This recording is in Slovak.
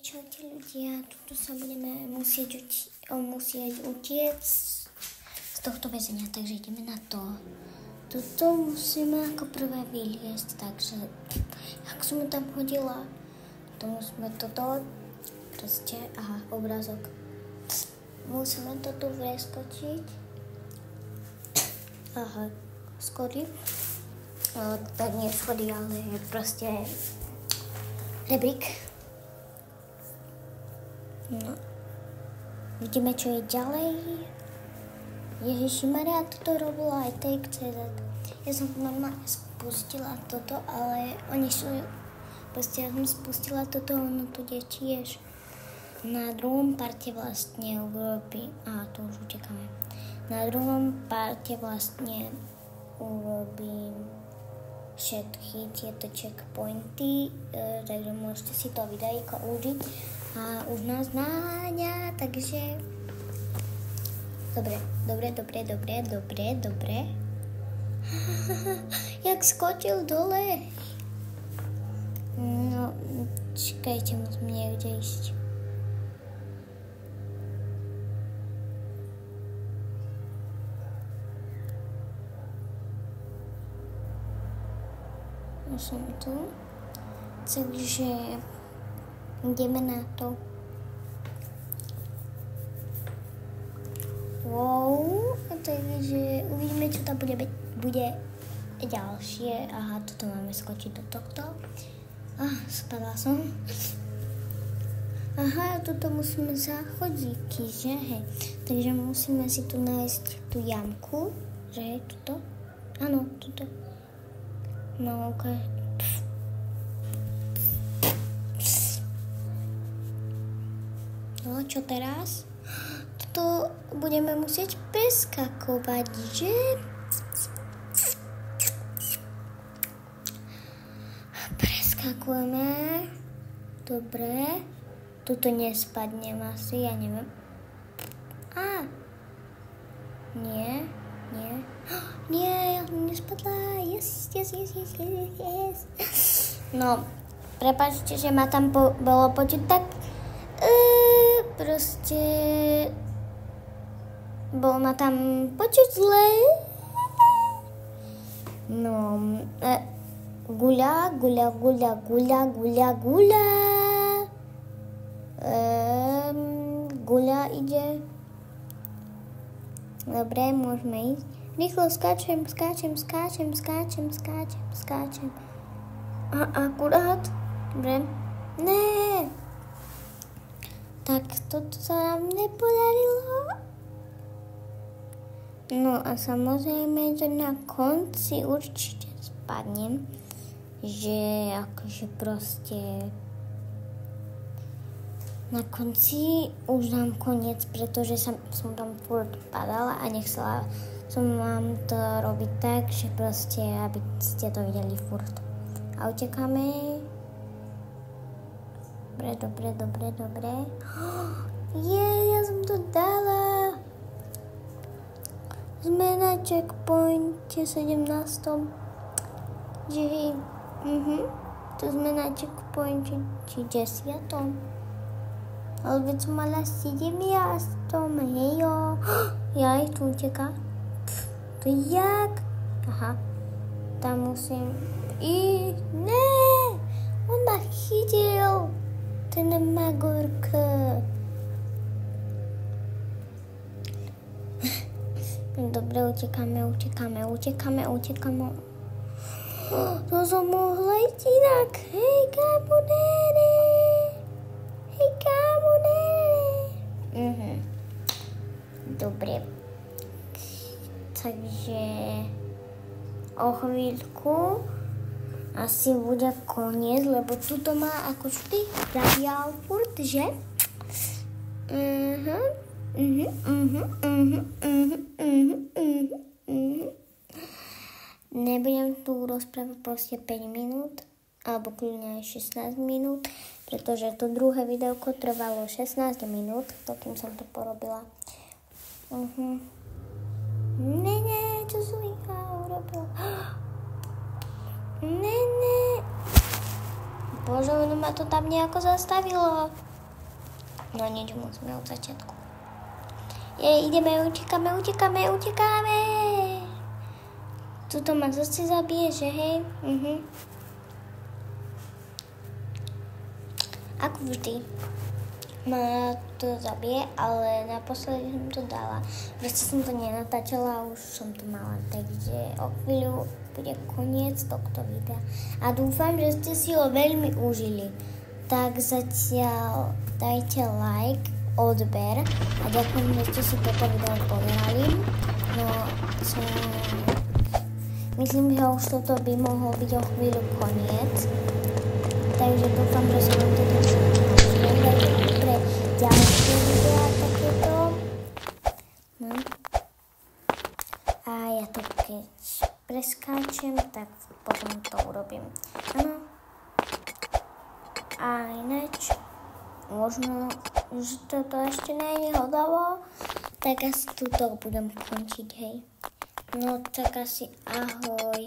Čaute ľudia, tuto sa budeme musieť utiec z tohto väzenia, takže ideme na to. Toto musíme ako prvé vyliesť, takže ak som tam chodila, to musíme toto, proste, obrázok. Musíme to tu vreskočiť. Schody. Tak nie schody, ale proste rebrík. No. Vidíme, čo je ďalej. Ježišimaria, toto robila aj Take.cz. Ja som normálne spustila toto, ale oni sú... Proste ja som spustila toto, ono tu je tiež. Na druhom parte vlastne urobím... tu už utekáme. Na druhom parte vlastne urobím všetky tieto checkpointy, takže môžete si to videjko užiť. A už nás náňa, takže... Dobre. Jak skočil dole. No, čakajte, musím niekde ísť. Už som tu. Takže... ideme na to. Wow, takže uvidíme, čo tam bude ďalšie. Toto máme skočiť do tohto. Spadla som. Toto musíme za chodíky, že hej. Takže musíme si tu nájsť tú jamku, že hej, tuto. Áno, tuto. No, ok. No, čo teraz? Toto budeme musieť preskakovať, že? Preskakujeme. Dobre. Tuto nespadnem asi, ja neviem. Nie. Nie, ja som nespadla. Yes. No, prepáčte, že ma tam bolo počuť tak... proste bolo ma tam počuť zle. No, guľa ide. Dobre, môžeme ísť. Rýchlo skáčem. Akurát. Dobre. Ne. Tak toto sa nám nepodarilo. No a samozrejme, že na konci určite spadnem. Že akože proste... Na konci už dám koniec, pretože som tam furt padala a nechcela som vám to robiť tak, že proste, aby ste to videli furt. A utekáme... Dobre. Ja som to dala. Sme na checkpointe 17. To sme na checkpointe 10. Ale veď som mala 17. Hejo. Jaj, tu uteká. To jak? Tam musím ísť. Ne! On ma chytil. Ten magorka. Dobre, utekáme. To som mohla ísť inak. Hej, kamonéry. Dobre. Takže o chvíľku asi bude koniec, lebo tuto má ako vždy radiál furt, že? Nebudem tu rozprávať proste 5 minút, alebo kľudne aj 16 minút, pretože to druhé videoko trvalo 16 minút, kým som to porobila. Čo som urobila? Ne. Bože, ono ma to tam nejako zastavilo. No nič, musíme od začiatku. Ideme, utekáme. Tuto ma zase zabije, že hej? Ako vždy ma to zabije, ale naposledy som to dala. Proste som to nenatáčala a už som to mala, takže o chvíľu bude koniec tohto videa. A dúfam, že ste si ho veľmi užili. Tak zatiaľ dajte like, odber a ďakujem, že ste si toto video pozerali. No, myslím, že už toto by mohol byť o chvíľu koniec. Takže dúfam, že sa vám toto pre ďalšie videá takéto. No. A ja to keď preskáčem, tak potom to urobím. Áno. A ináč, možno, že toto ešte nie je hotovo, tak asi tuto budem končiť, hej. No tak asi ahoj.